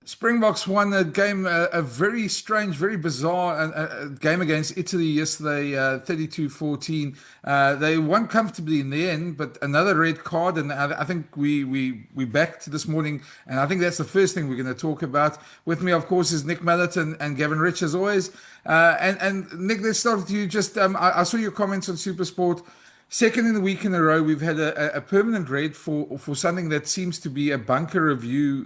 Springboks won a game, a very strange, very bizarre game against Italy yesterday, 32-14. They won comfortably in the end, but another red card, and I think we back to this morning, and I think that's the first thing we're going to talk about. With me, of course, is Nick Mallet and Gavin Rich as always. And Nick, let's start with you. Just I saw your comments on SuperSport. Second in the week in a row, we've had a permanent red for something that seems to be a bunker review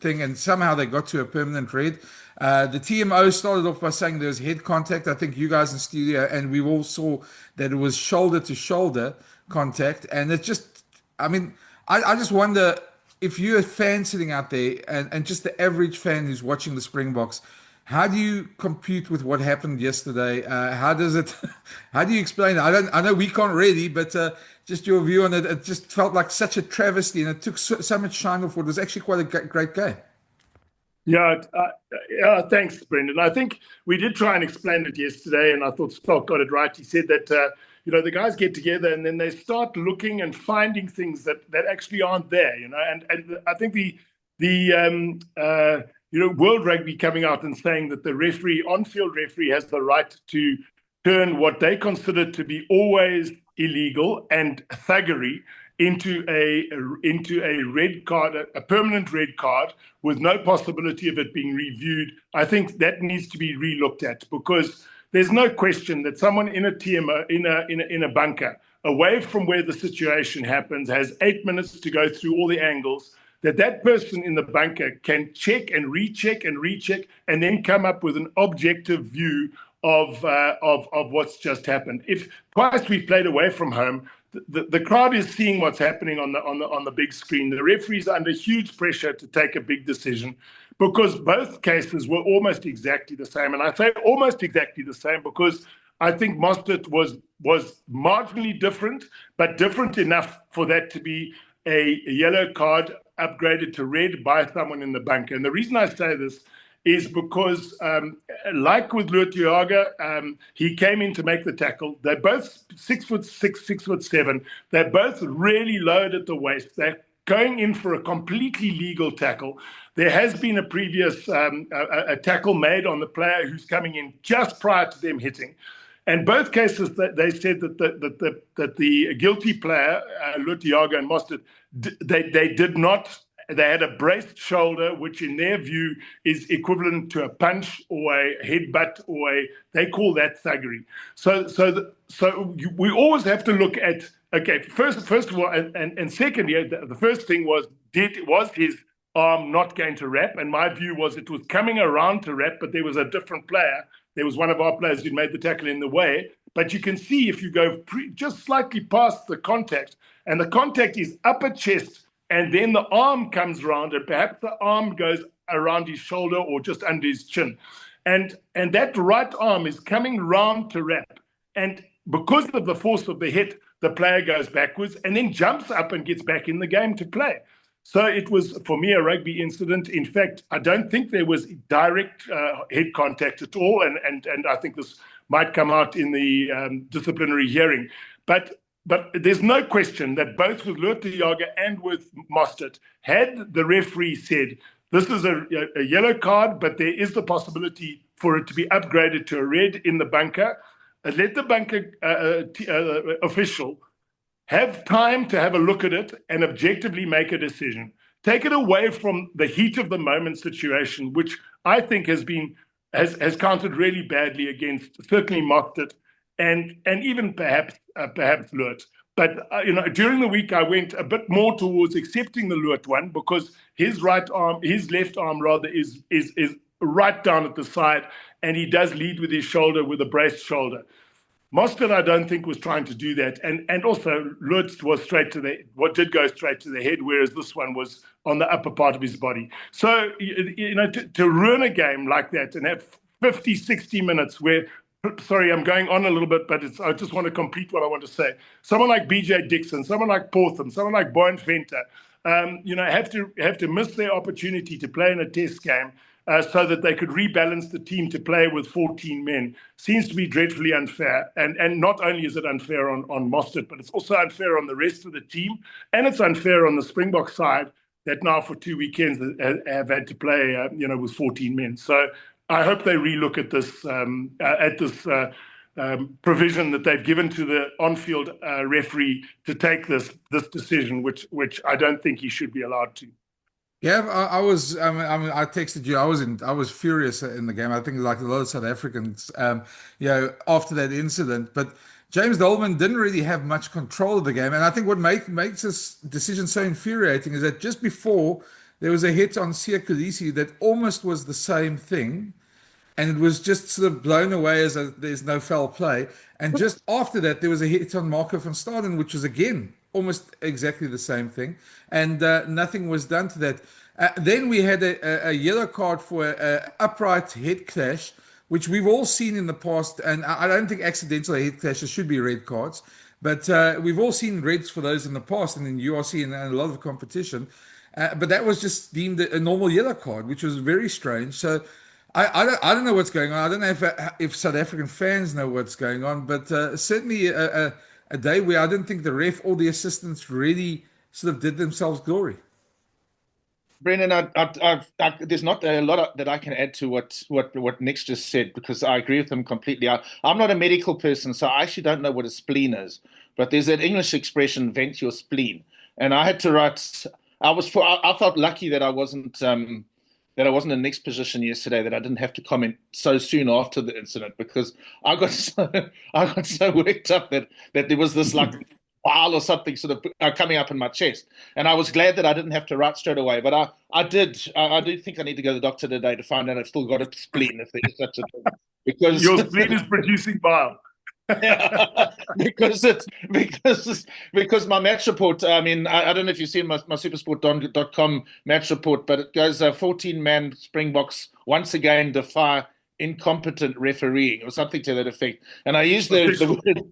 thing, and somehow they got to a permanent red. The TMO started off by saying there was head contact. I think you guys in studio, and we all saw that it was shoulder to shoulder contact, and it just, I mean, I just wonder if you're a fan sitting out there, and just the average fan who's watching the Springboks. How do you compute with what happened yesterday? How does it? How do you explain it? I know we can't really, but just your view on it. It just felt like such a travesty, and it took so much shine off what was actually quite a great game. Yeah, thanks, Brendan. I think we did try and explain it yesterday, and I thought Spock got it right. He said that the guys get together and then they start looking and finding things that actually aren't there. And I think the World Rugby coming out and saying that the referee, on-field referee, has the right to turn what they consider to be always illegal and thuggery into a red card, a permanent red card, with no possibility of it being reviewed. I think that needs to be relooked at, because there's no question that someone in a TMO, in a bunker, away from where the situation happens, has 8 minutes to go through all the angles, that person in the bunker can check and recheck and then come up with an objective view of what's just happened. If twice we've played away from home, the crowd is seeing what's happening on the big screen. The referees are under huge pressure to take a big decision, because both cases were almost exactly the same. And I say almost exactly the same because I think Mostert was marginally different, but different enough for that to be a yellow card upgraded to red by someone in the bunker. And the reason I say this is because, like with Lutiaga, he came in to make the tackle. They're both 6'6", 6'7". They're both really lowered at the waist. They're going in for a completely legal tackle. There has been a previous a tackle made on the player who's coming in just prior to them hitting. And both cases, they said that the guilty player, Lutiaga and Mostert, they did not. They had a braced shoulder, which in their view is equivalent to a punch or a headbutt they call that thuggery. So we always have to look at, okay, first of all, and secondly, the first thing was his arm not going to wrap? And my view was it was coming around to wrap, but there was a different player. There was one of our players who made the tackle in the way. But you can see if you go just slightly past the contact, and the contact is upper chest, and then the arm comes round, and perhaps the arm goes around his shoulder or just under his chin. And that right arm is coming round to wrap. And because of the force of the hit, the player goes backwards and then jumps up and gets back in the game to play. So it was, for me, a rugby incident. In fact, I don't think there was direct head contact at all. And I think this might come out in the disciplinary hearing. But there's no question that both with Lutiaga and with Mostert, had the referee said, this is a yellow card, but there is the possibility for it to be upgraded to a red in the bunker, let the bunker official have time to have a look at it and objectively make a decision. Take it away from the heat of the moment situation, which I think has counted really badly against certainly Mostert and even perhaps Lurt. But during the week I went a bit more towards accepting the Lurt one, because his left arm rather is right down at the side, and he does lead with his shoulder, with a braced shoulder. Mostert, I don't think, was trying to do that, and also Lutz was did go straight to the head, whereas this one was on the upper part of his body. So to ruin a game like that and have 50, 60 minutes where, sorry, I'm going on a little bit, but I just want to complete what I want to say. Someone like BJ Dixon, someone like Portham, someone like Boyne Venter, have to miss their opportunity to play in a test game. So that they could rebalance the team to play with 14 men, seems to be dreadfully unfair. And not only is it unfair on Mostert, but it's also unfair on the rest of the team. And it's unfair on the Springbok side that now for 2 weekends have had to play, with 14 men. So I hope they relook at this provision that they've given to the on-field referee to take this decision, which I don't think he should be allowed to. Yeah, I texted you. I was furious in the game. I think like a lot of South Africans, after that incident. But James Dolman didn't really have much control of the game. And I think what makes this decision so infuriating is that just before there was a hit on Sia Kolisi that almost was the same thing, and it was just sort of blown away as there's no foul play. And just after that, there was a hit on Marco van Staden, which was again almost exactly the same thing, and nothing was done to that. Then we had a yellow card for an upright head clash, which we've all seen in the past, and I don't think accidental head clashes should be red cards, but we've all seen reds for those in the past and in URC and a lot of competition. But that was just deemed a normal yellow card, which was very strange. So I don't know what's going on. I don't know if South African fans know what's going on, but certainly a day where I don't think the ref or the assistants really sort of did themselves glory. Brendan, there's not a lot that I can add to what Nick's just said because I agree with him completely. I'm not a medical person, so I actually don't know what a spleen is. But there's that English expression, "vent your spleen," and I had to write. I felt lucky that I wasn't in Nick's position yesterday, that I didn't have to comment so soon after the incident because I got so worked up that there was this like bile or something sort of coming up in my chest, and I was glad that I didn't have to write straight away. But I do think I need to go to the doctor today to find out I've still got a spleen, if there is such a thing, because your spleen is producing bile. because my match report. I mean, I don't know if you've seen my supersport.com match report, but it goes 14-man Springboks once again defy incompetent refereeing or something to that effect. And I use the word.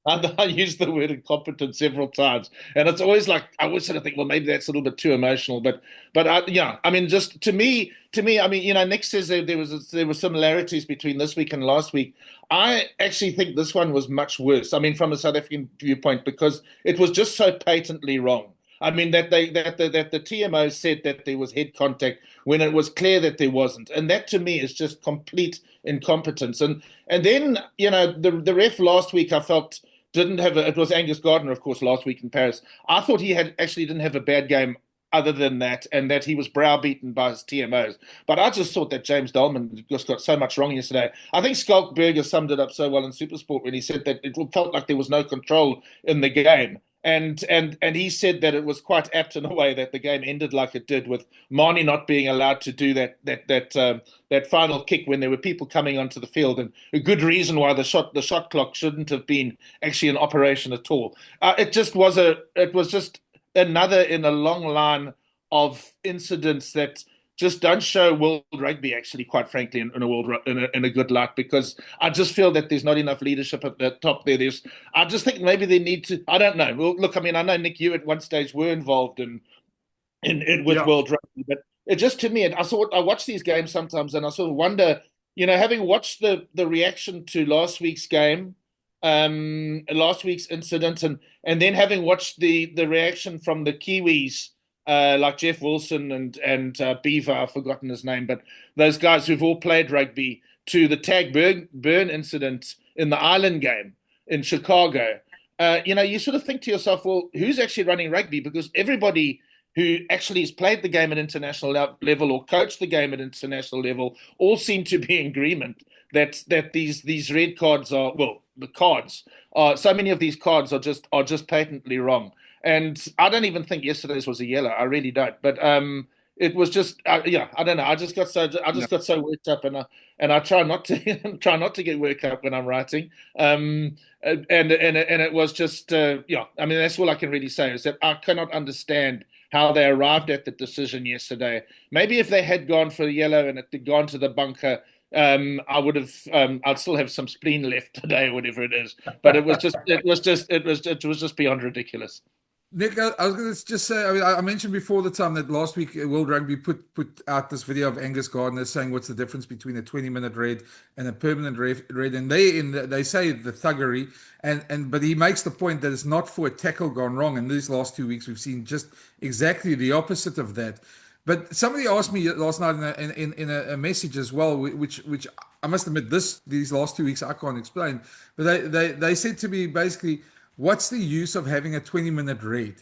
I use the word incompetent several times, and it's always like I always sort of think, well, maybe that's a little bit too emotional, but I mean, just to me, I mean, Nick says there were similarities between this week and last week. I actually think this one was much worse. I mean, from a South African viewpoint, because it was just so patently wrong. I mean, that the TMO said that there was head contact when it was clear that there wasn't, and that to me is just complete incompetence. And then the ref last week I felt didn't have it was Angus Gardner, of course, last week in Paris. I thought he didn't have a bad game other than that, and that he was browbeaten by his TMOs. But I just thought that James Dolman just got so much wrong yesterday. I think Skalkberger summed it up so well in Supersport when he said that it felt like there was no control in the game. And he said that it was quite apt in a way that the game ended like it did, with Marnie not being allowed to do that final kick when there were people coming onto the field, and a good reason why the shot clock shouldn't have been actually in operation at all. It was just another in a long line of incidents that just don't show world rugby, actually, quite frankly, in a good light, because I just feel that there's not enough leadership at the top there. I just think maybe they need to. I don't know. Well, look, I mean, I know Nick, you at one stage were involved with world rugby, but it just, to me, I watch these games sometimes, and I sort of wonder, having watched the reaction to last week's game, last week's incident, and then having watched the reaction from the Kiwis. Like Jeff Wilson and Beaver, I've forgotten his name, but those guys who've all played rugby, to the Tag Burn incident in the Island game in Chicago. You sort of think to yourself, well, who's actually running rugby? Because everybody who actually has played the game at international level or coached the game at international level all seem to be in agreement that these red cards are, well, the cards are, so many of these cards are just patently wrong. And I don't even think yesterday's was a yellow. I really don't. But it was just, I don't know. I just got so worked up, and I try not to get worked up when I'm writing. And it was just, I mean, that's all I can really say, is that I cannot understand how they arrived at the decision yesterday. Maybe if they had gone for the yellow and it had gone to the bunker, I'd still have some spleen left today, or whatever it is. But it was just beyond ridiculous. Nick, I was going to just say, I mean, I mentioned before the time that last week World Rugby put out this video of Angus Gardner saying what's the difference between a 20-minute red and a permanent red, and they say the thuggery, and but he makes the point that it's not for a tackle gone wrong. And these last 2 weeks we've seen just exactly the opposite of that. But somebody asked me last night in a message as well, which I must admit these last 2 weeks I can't explain, but they said to me basically, what's the use of having a 20-minute red?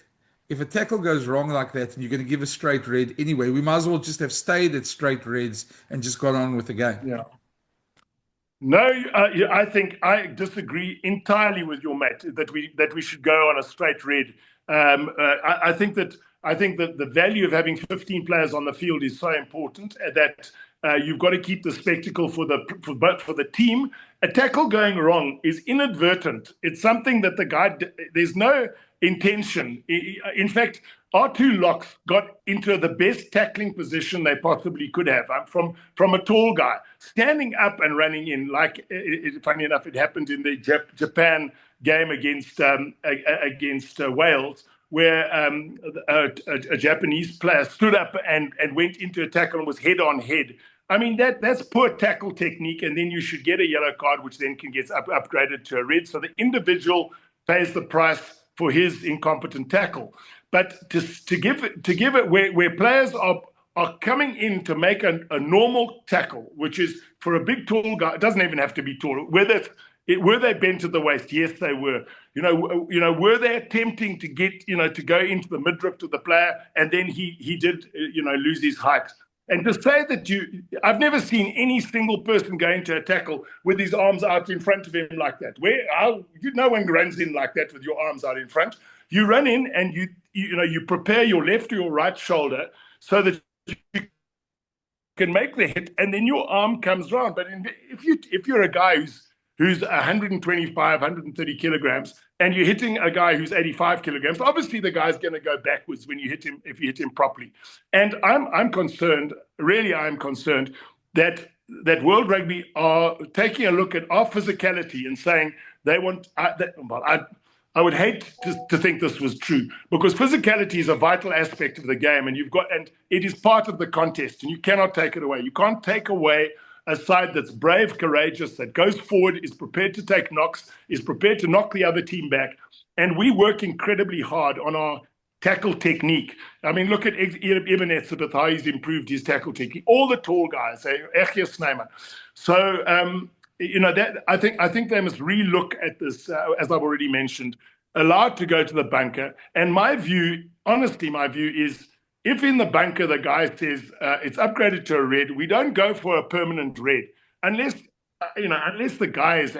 If a tackle goes wrong like that and you're going to give a straight red anyway, we might as well just have stayed at straight reds and just got on with the game. Yeah. No, I think I disagree entirely with your mate that we should go on a straight red. I think that the value of having 15 players on the field is so important that you've got to keep the spectacle for the team. A tackle going wrong is inadvertent. It's something that the guy, there's no intention. In fact, our two locks got into the best tackling position they possibly could have from a tall guy standing up and running in. Like, funny enough, it happened in the Japan game against Wales, where a Japanese player stood up and went into a tackle and was head on head. I mean, that's poor tackle technique, and then you should get a yellow card, which then can get upgraded to a red. So the individual pays the price for his incompetent tackle. But to give it where players are coming in to make a normal tackle, which is for a big tall guy, it doesn't even have to be tall. Were they bent at the waist? Yes, they were. Were they attempting to get to go into the midriff of the player, and then he did lose his height. And to say that I've never seen any single person go into a tackle with his arms out in front of him like that. No one runs in like that with your arms out in front. You run in and you prepare your left or your right shoulder so that you can make the hit, and then your arm comes round. But if you're a guy who's 125, 130 kilograms, and you're hitting a guy who's 85 kilograms, obviously the guy's going to go backwards when you hit him, if you hit him properly. And I'm concerned, really I'm concerned, that World Rugby are taking a look at our physicality and saying they want, I would hate to think this was true, because physicality is a vital aspect of the game, and it is part of the contest, and you cannot take it away. You can't take away a side that's brave, courageous, that goes forward, is prepared to take knocks, is prepared to knock the other team back. And we work incredibly hard on our tackle technique. I mean, look at Ibn Etzebeth, how he's improved his tackle technique. All the tall guys, Echia Snyman. So, I think they must relook at this, as I've already mentioned, allowed to go to the bunker. And my view is, if in the bunker the guy says it's upgraded to a red, we don't go for a permanent red unless the guy is,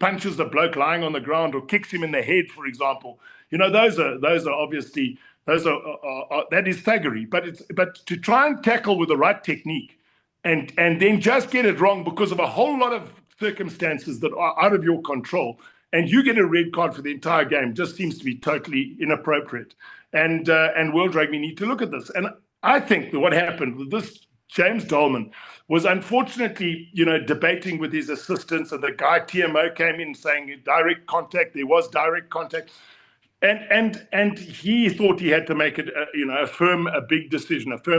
punches the bloke lying on the ground or kicks him in the head, for example. Those are obviously that is thuggery. But to try and tackle with the right technique and then just get it wrong because of a whole lot of circumstances that are out of your control, and you get a red card for the entire game, just seems to be totally inappropriate. And World Rugby need to look at this. And I think that what happened with this James Dolman was, unfortunately, debating with his assistants, and the guy TMO came in saying direct contact. There was direct contact, and he thought he had to make it a firm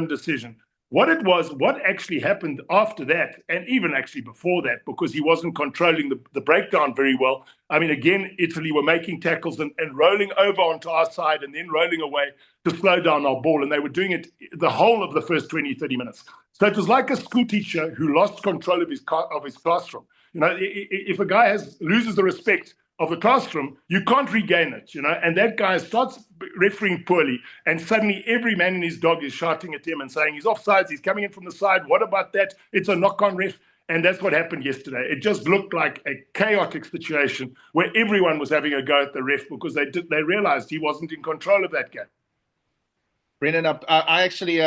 decision. What actually happened after that, and even actually before that, because he wasn't controlling the breakdown very well. I mean, again, Italy were making tackles and rolling over onto our side and then rolling away to slow down our ball. And they were doing it the whole of the first 20, 30 minutes. So it was like a school teacher who lost control of his classroom. If a guy loses the respect of the classroom, you can't regain it, and that guy starts refereeing poorly, and suddenly every man and his dog is shouting at him and saying he's offsides, he's coming in from the side, what about that? It's a knock-on ref. And that's what happened yesterday. It just looked like a chaotic situation where everyone was having a go at the ref because they realized he wasn't in control of that game. Brendan, I actually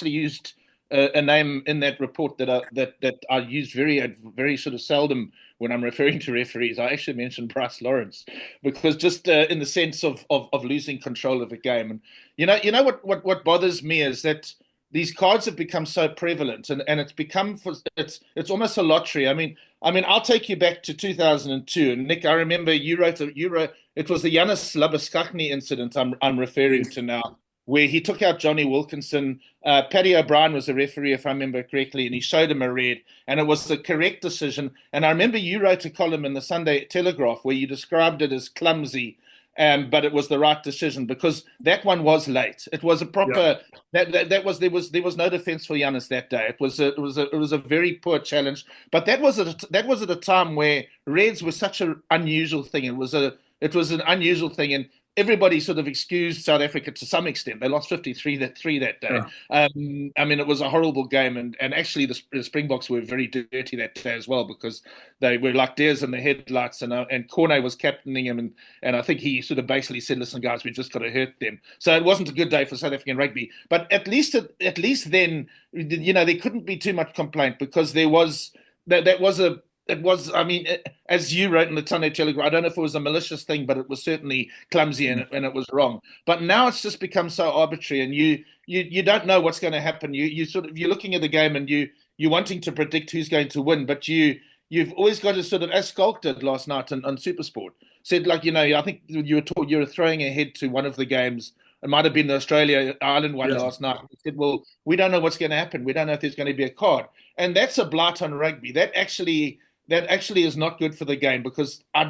used a name in that report that I use very sort of seldom when I'm referring to referees. I actually mentioned Bryce Lawrence, because just in the sense of losing control of a game. And you know what bothers me is that these cards have become so prevalent, and it's become it's almost a lottery. I mean, I'll take you back to 2002, and Nick, I remember you wrote it was the Yanis Labuskachny incident I'm referring to now, where he took out Johnny Wilkinson. Paddy O'Brien was a referee, if I remember correctly, and he showed him a red, and it was the correct decision. And I remember you wrote a column in the Sunday Telegraph where you described it as clumsy, but it was the right decision because that one was late. It was a proper there was no defense for Giannis that day. It was a very poor challenge, but that was at a time where reds were such an unusual thing. It was an unusual thing, and everybody sort of excused South Africa to some extent. They lost 53-3 that day. I mean, it was a horrible game, and actually the Springboks were very dirty that day as well because they were like deers in the headlights, and Corne was captaining him, and I think he sort of basically said, "Listen, guys, we've just got to hurt them." So it wasn't a good day for South African rugby, but at least then, there couldn't be too much complaint because there was that was a. It was, I mean, as you wrote in the Sunday Telegraph, I don't know if it was a malicious thing, but it was certainly clumsy and it was wrong. But now it's just become so arbitrary, and you don't know what's going to happen. You're looking at the game and you're wanting to predict who's going to win, but you've always got to sort of, as Skulk did last night on Supersport, said like, I think you were throwing ahead to one of the games. It might have been the Australia-Ireland one last night. He said, well, we don't know what's going to happen. We don't know if there's going to be a card. And that's a blight on rugby. That actually is not good for the game because I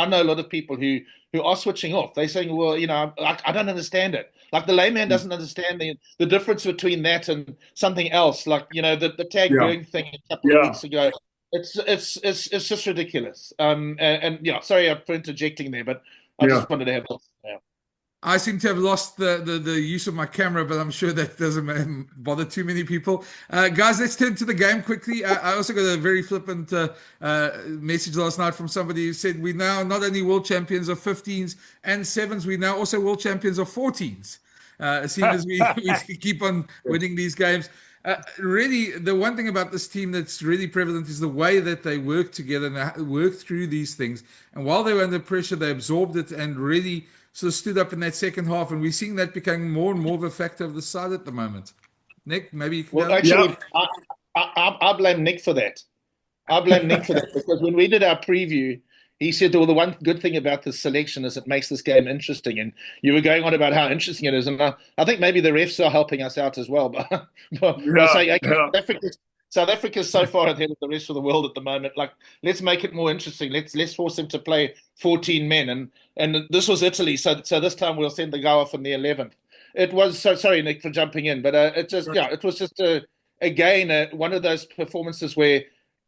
know a lot of people who are switching off. They're saying, well, I don't understand it. Like the layman doesn't understand the difference between that and something else. Like, the tag Berg thing a couple of weeks ago. It's just ridiculous. And sorry for interjecting there, but I just wanted to have that. Yeah. I seem to have lost the use of my camera, but I'm sure that doesn't bother too many people. Guys, let's turn to the game quickly. I also got a very flippant message last night from somebody who said we're now not only world champions of 15s and 7s, we're now also world champions of 14s, seeing as we keep on winning these games. Really, the one thing about this team that's really prevalent is the way that they work together and they work through these things. And while they were under pressure, they absorbed it and really sort of stood up in that second half, and we're seeing that becoming more and more of a factor of the side at the moment. Nick, maybe you can Well, actually, I blame Nick for that. I blame Nick for that because when we did our preview, he said, well, the one good thing about this selection is it makes this game interesting. And you were going on about how interesting it is. And I think maybe the refs are helping us out as well. But South Africa's so far ahead of the rest of the world at the moment. Like, let's make it more interesting. Let's force them to play 14 men. And this was Italy, so this time we'll send the guy off in the 11th. It was sorry, Nick, for jumping in, but it was just again one of those performances where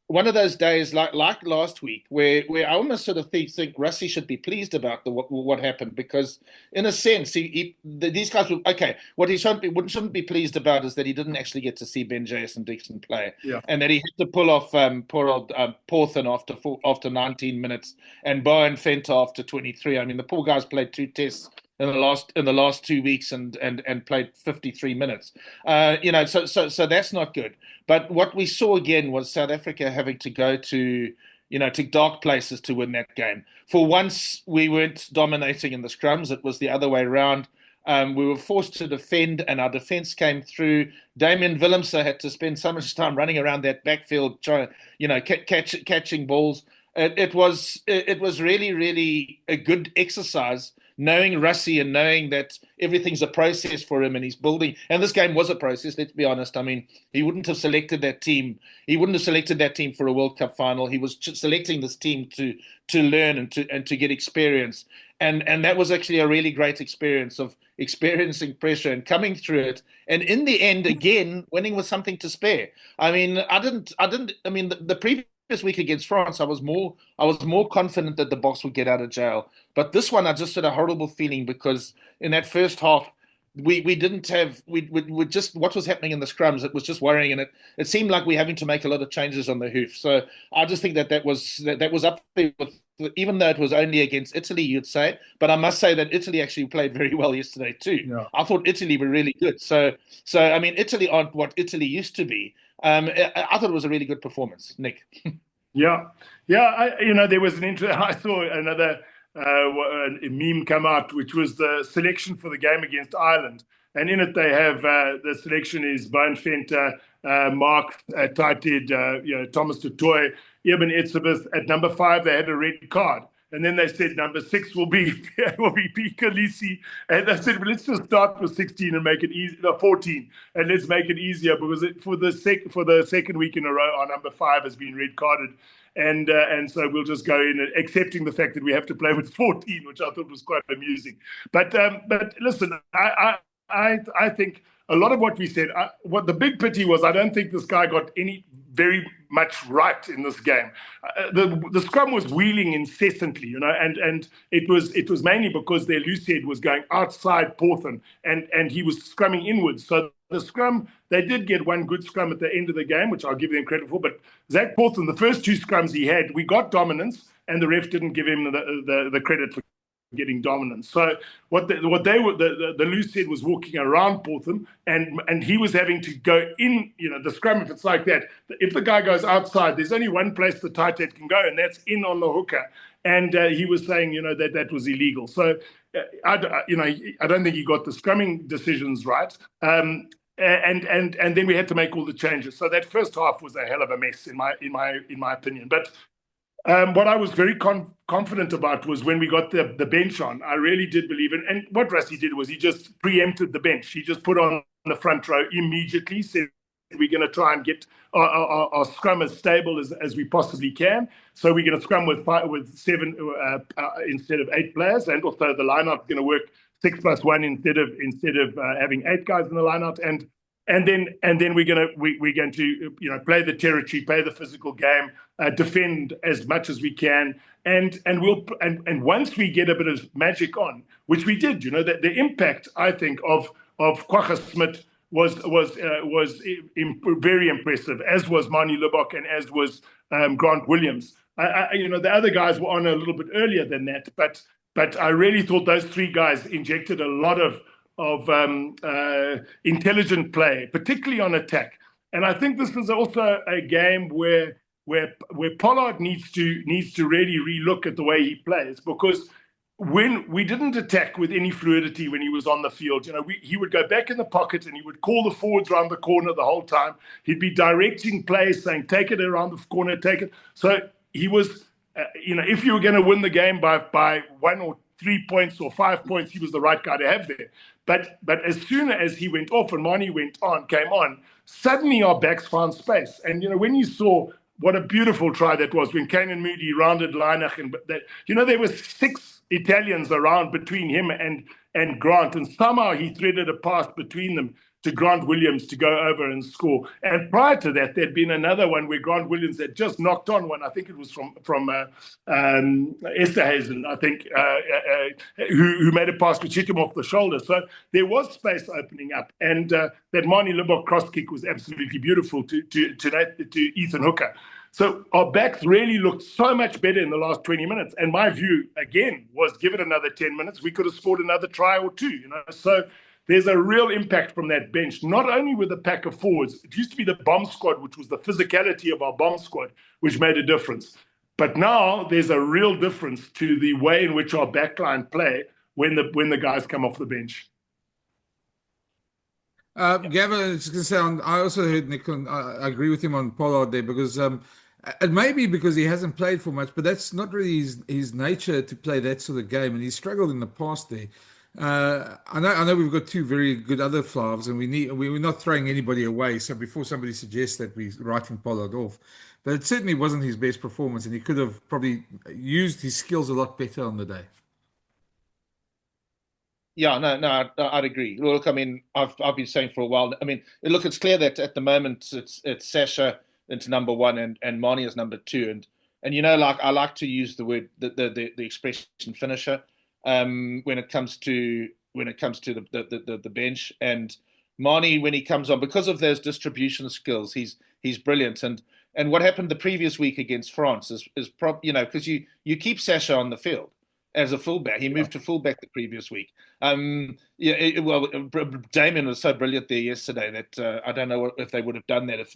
one of those days like last week where I almost sort of think Russie should be pleased about what happened because in a sense these guys were okay. What he shouldn't be pleased about is that he didn't actually get to see Ben Jason Dixon play, and that he had to pull off poor old Porthen after 19 minutes and Bowen Fenta after 23. I mean, the poor guys played 2 tests in the last 2 weeks and played 53 minutes. So that's not good. But what we saw again was South Africa having to go to dark places to win that game. For once, we weren't dominating in the scrums. It was the other way around. We were forced to defend, and our defense came through. Damian Willemse had to spend so much time running around that backfield, trying, catching balls. It was really, really a good exercise, knowing Russie and knowing that everything's a process for him and he's building. And this game was a process, let's be honest. I mean, he wouldn't have selected that team. He wouldn't have selected that team for a World Cup final. He was selecting this team to learn and to get experience. And that was actually a really great experience of experiencing pressure and coming through it. And in the end, again, winning with something to spare. I mean, the previous week against France, I was more confident that the Boks would get out of jail. But this one, I just had a horrible feeling because in that first half, we just what was happening in the scrums. It was just worrying, and it seemed like we're having to make a lot of changes on the hoof. So I just think that was up there with, even though it was only against Italy, you'd say. But I must say that Italy actually played very well yesterday too. Yeah. I thought Italy were really good. So I mean, Italy aren't what Italy used to be. I thought it was a really good performance, Nick. Yeah. There was I saw another a meme come out, which was the selection for the game against Ireland, and in it they have the selection is Bone Fenter, Mark Tighthead, Thomas Tutoy, Eben Etzebeth. At number 5 they had a red card. And then they said number 6 will be Pika Lisi. And they said, well, let's just start with 16 and make it easy, 14, and let's make it easier because for the second week in a row, our number 5 has been red carded. And so we'll just go in, accepting the fact that we have to play with 14, which I thought was quite amusing. But listen, I think a lot of what we said, what the big pity was, I don't think this guy got any very much right in this game. The scrum was wheeling incessantly, and it was mainly because their loose head was going outside Porthen, and he was scrumming inwards. So the scrum, they did get one good scrum at the end of the game, which I'll give them credit for. But Zach Porthen, the first 2 scrums he had, we got dominance, and the ref didn't give him the credit for getting dominance. So the loose head was walking around Portham, and he was having to go in, the scrum. If it's like that, if the guy goes outside, there's only one place the tight head can go, and that's in on the hooker. And he was saying, that was illegal. So I don't think he got the scrumming decisions right. And then we had to make all the changes. So that first half was a hell of a mess in my opinion. But what I was very confident about was when we got the bench on. I really did believe it. And what Rassie did was he just preempted the bench. He just put on the front row immediately, said we're going to try and get our scrum as stable as we possibly can. So we're going to scrum with 7 instead of 8 players, and also the lineout is going to work 6+1 instead of having 8 guys in the lineout. And then we're going to play the territory, play the physical game, defend as much as we can, and once we get a bit of magic on, which we did, that the impact, I think, of Kwagga Smith was very impressive, as was Mani Lubbock and as was Grant Williams. The other guys were on a little bit earlier than that, but I really thought those 3 guys injected a lot of intelligent play, particularly on attack. And I think this was also a game where Pollard needs to really relook at the way he plays, because when we didn't attack with any fluidity when he was on the field, he would go back in the pocket and he would call the forwards around the corner the whole time. He'd be directing plays, saying, take it around the corner, take it. So he was, if you were going to win the game by 1 or 3 points or 5 points, he was the right guy to have there. But as soon as he went off and Mani came on, suddenly our backs found space. And, when you saw what a beautiful try that was when Kane Moody rounded Leinach, and there were 6 Italians around between him and Grant, and somehow he threaded a pass between them to Grant Williams to go over and score. And prior to that, there'd been another one where Grant Williams had just knocked on one. I think it was from Esterhazen, I think, who made a pass which hit him off the shoulder. So there was space opening up, and that Mani Lubbock cross kick was absolutely beautiful to Ethan Hooker. So our backs really looked so much better in the last 20 minutes. And my view, again, was give it another 10 minutes, we could have scored another try or 2. So there's a real impact from that bench, not only with a pack of forwards. It used to be the bomb squad, which was the physicality of our bomb squad, which made a difference. But now there's a real difference to the way in which our backline play when the guys come off the bench. Gavin, I was going to say, I also heard Nick, I agree with him on Pollard there, because it may be because he hasn't played for much, but that's not really his nature to play that sort of game, and he struggled in the past there. I know we've got 2 very good other Flyhalves, and we're not throwing anybody away. So before somebody suggests that we're writing Pollard off, but it certainly wasn't his best performance, and he could have probably used his skills a lot better on the day. Yeah, no, I'd agree. Look, I mean, I've been saying for a while. I mean, look, it's clear that at the moment it's Sasha into number 1 and Mani is number 2, and like I like to use the word the expression finisher when it comes to the bench. And Mani, when he comes on, because of those distribution skills, he's brilliant. And what happened the previous week against France is because you keep Sasha on the field as a fullback. He moved to fullback the previous week. Damien was so brilliant there yesterday that I don't know if they would have done that if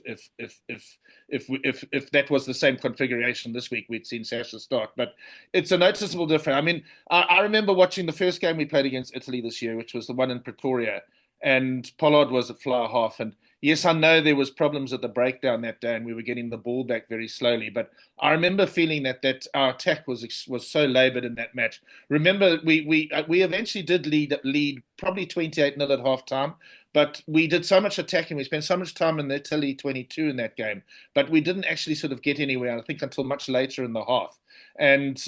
that was the same configuration this week. We'd seen Sasha start, but it's a noticeable difference. I mean, I remember watching the first game we played against Italy this year, which was the one in Pretoria, and Pollard was at fly half. And yes, I know there was problems at the breakdown that day, and we were getting the ball back very slowly. But I remember feeling that our attack was so laboured in that match. Remember, we eventually did lead probably 28-0 at half time. But we did so much attacking. We spent so much time in the Italy 22 in that game. But we didn't actually sort of get anywhere, I think, until much later in the half. And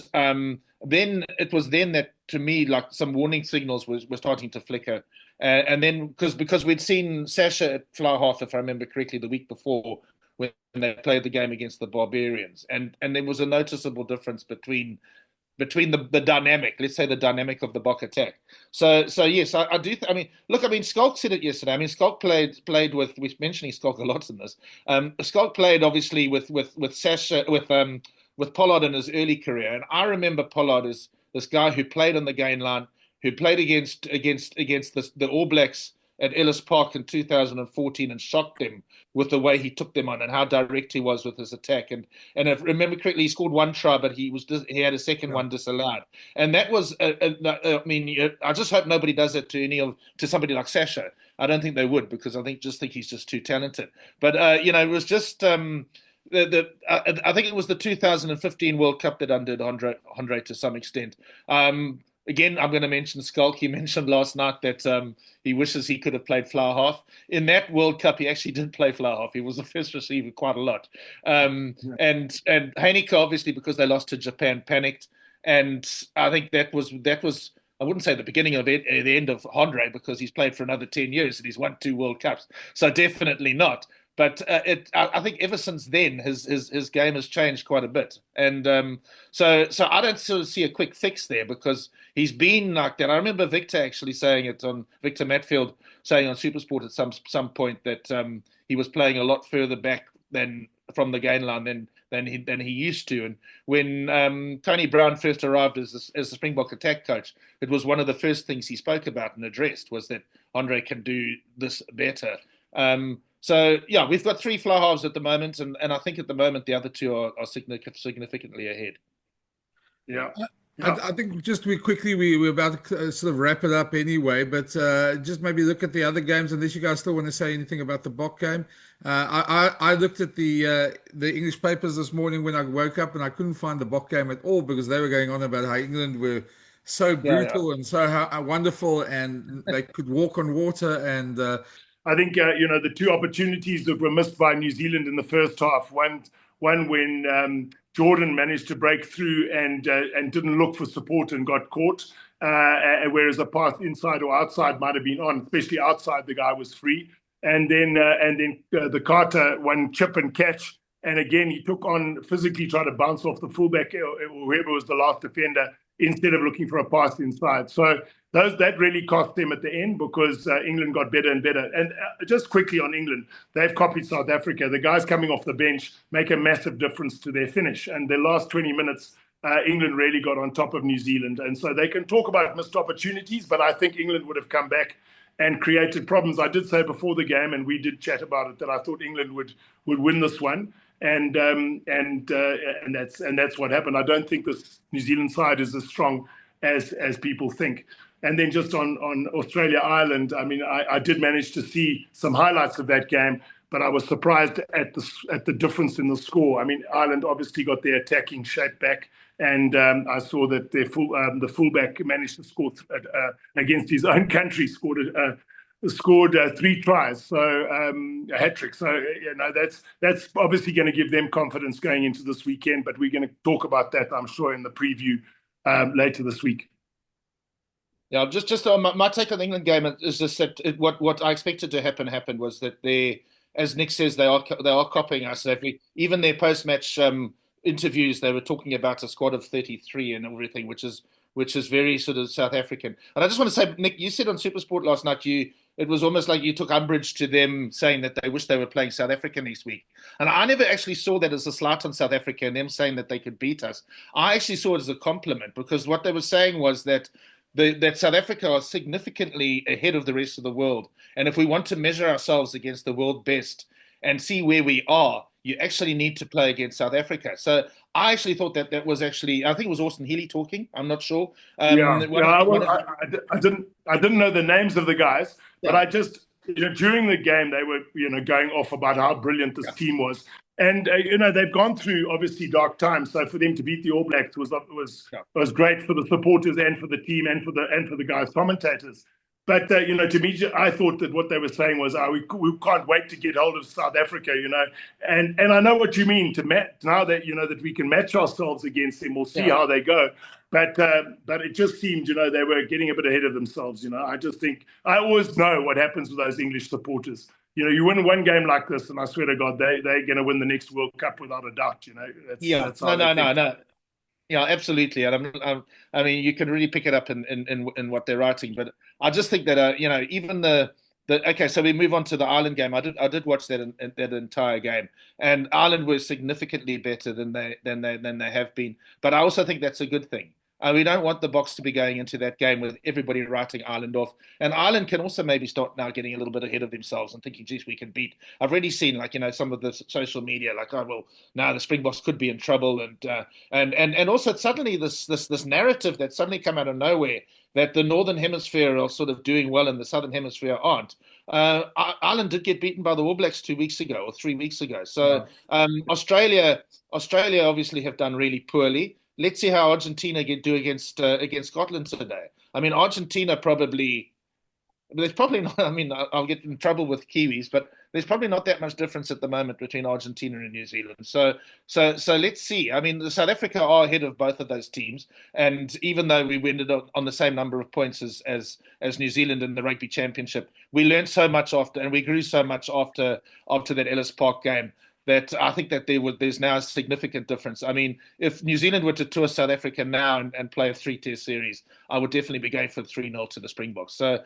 then it was then that, to me, like some warning signals were starting to flicker. And then because we'd seen Sasha at fly half, if I remember correctly, the week before when they played the game against the Barbarians. And there was a noticeable difference between the dynamic, let's say the dynamic of the BOK attack. So yes, I do. Look, Skulk said it yesterday. Skulk played with, we're mentioning Skulk a lot in this. Skulk played obviously with Sasha, with Pollard in his early career. And I remember Pollard as this guy who played on the gain line, who played against the All Blacks at Ellis Park in 2014 and shocked them with the way he took them on and how direct he was with his attack. And if I remember correctly, he scored one try, but he had a second one disallowed. And that was, I just hope nobody does it to somebody like Sasha. I don't think they would, because I think he's just too talented. But it was just I think it was the 2015 World Cup that undid Andre to some extent. Again, I'm going to mention Skulk. He mentioned last night that he wishes he could have played fly half. In that World Cup, he actually did play fly half. He was the first receiver quite a lot. And Heineke, obviously, because they lost to Japan, panicked. And I think that was I wouldn't say the beginning of it, the end of Andre, because he's played for another 10 years and he's won 2 World Cups. So definitely not. But I think ever since then, his game has changed quite a bit. And so I don't sort of see a quick fix there, because he's been like that. I remember Victor actually saying it Victor Matfield saying on Supersport at some point that he was playing a lot further back than from the gain line than he used to. And when Tony Brown first arrived as the Springbok attack coach, it was one of the first things he spoke about and addressed was that Andre can do this better. So, yeah, we've got 3 fly halves at the moment, and I think at the moment the other 2 are significantly ahead. Yeah. I think just we're about to sort of wrap it up anyway, but just maybe look at the other games, unless you guys still want to say anything about the BOK game. I looked at the English papers this morning when I woke up, and I couldn't find the BOK game at all, because they were going on about how England were so brutal and so wonderful, and they could walk on water. And I think the 2 opportunities that were missed by New Zealand in the first half. One when Jordan managed to break through and didn't look for support and got caught, whereas a pass inside or outside might have been on, especially outside the guy was free. And then the Carter one chip and catch, and again he took on physically, tried to bounce off the fullback or whoever was the last defender, instead of looking for a pass inside. So that really cost them at the end, because England got better and better. And just quickly on England, they've copied South Africa. The guys coming off the bench make a massive difference to their finish. And the last 20 minutes, England really got on top of New Zealand. And so they can talk about missed opportunities, but I think England would have come back and created problems. I did say before the game, and we did chat about it, that I thought England would win this one. And that's what happened. I don't think this New Zealand side is as strong as people think. And then just on Australia Ireland, I did manage to see some highlights of that game, but I was surprised at the difference in the score. Ireland obviously got their attacking shape back, and I saw that the fullback managed to score against his own country, scored 3 tries, so a hat trick. So that's obviously going to give them confidence going into this weekend. But we're going to talk about that, I'm sure, in the preview later this week. Yeah, just on my take on the England game is just that what I expected to happen was that they, as Nick says, they are copying us. Even their post-match interviews, they were talking about a squad of 33 and everything, which is very sort of South African. And I just want to say, Nick, you said on Supersport last night, it was almost like you took umbrage to them saying that they wish they were playing South Africa next week. And I never actually saw that as a slight on South Africa and them saying that they could beat us. I actually saw it as a compliment, because what they were saying was that South Africa are significantly ahead of the rest of the world. And if we want to measure ourselves against the world best, and see where we are, you actually need to play against South Africa. So I actually thought that was actually, I think it was Austin Healy talking. I'm not sure. Yeah, One yeah. one of I didn't know the names of the guys, but yeah, I just, during the game they were, going off about how brilliant this yeah, team was, and they've gone through obviously dark times. So for them to beat the All Blacks yeah. was great for the supporters and for the team and for the guys commentators. But to me, I thought that what they were saying was, we can't wait to get hold of South Africa, and I know what you mean to match now that that we can match ourselves against them. We'll see Yeah. how they go. But it just seemed, they were getting a bit ahead of themselves. I just think I always know what happens with those English supporters. You win one game like this, and I swear to God, they're going to win the next World Cup without a doubt. Yeah, That's how no, they no, no, think. no. Yeah, absolutely. And I mean, you can really pick it up in what they're writing. But I just think that even the okay. So we move on to the Ireland game. I did watch that entire game, and Ireland was significantly better than they have been. But I also think that's a good thing. We don't want the Boks to be going into that game with everybody writing Ireland off. And Ireland can also maybe start now getting a little bit ahead of themselves and thinking, geez, we can beat. I've already seen some of the social media like, oh well, now the Springboks could be in trouble, and also suddenly this narrative that suddenly come out of nowhere that the Northern Hemisphere are sort of doing well and the Southern Hemisphere aren't. Ireland did get beaten by the All Blacks 2 weeks ago or 3 weeks ago. So Australia obviously have done really poorly. Let's see how Argentina do against Scotland today. I mean, Argentina probably. There's probably not. I mean, I'll get in trouble with Kiwis, but there's probably not that much difference at the moment between Argentina and New Zealand. So let's see. I mean, the South Africa are ahead of both of those teams, and even though we ended up on the same number of points as New Zealand in the Rugby Championship, we learned so much and we grew so much after that Ellis Park game, that I think that there's now a significant difference. I mean, if New Zealand were to tour South Africa now and play a 3-test series, I would definitely be going for 3-0 to the Springboks. So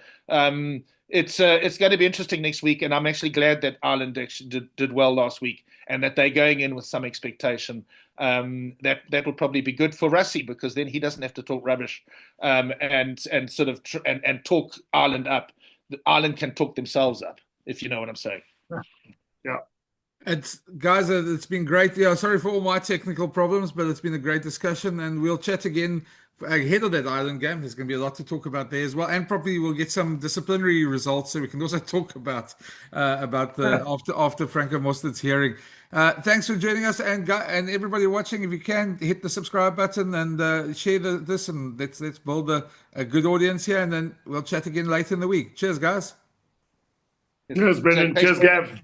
it's going to be interesting next week, and I'm actually glad that Ireland actually did well last week, and that they're going in with some expectation. That will probably be good for Rassie, because then he doesn't have to talk rubbish and sort of and talk Ireland up. Ireland can talk themselves up, if you know what I'm saying. Yeah. It's been great. Yeah, sorry for all my technical problems, but it's been a great discussion, and we'll chat again ahead of that Ireland game. There's going to be a lot to talk about there as well, and probably we'll get some disciplinary results, so we can also talk about the after Franco Mostard's hearing. Thanks for joining us, and everybody watching. If you can, hit the subscribe button and share this, and let's build a good audience here, and then we'll chat again later in the week. Cheers, guys. Cheers, Brendan. Cheers, Gav.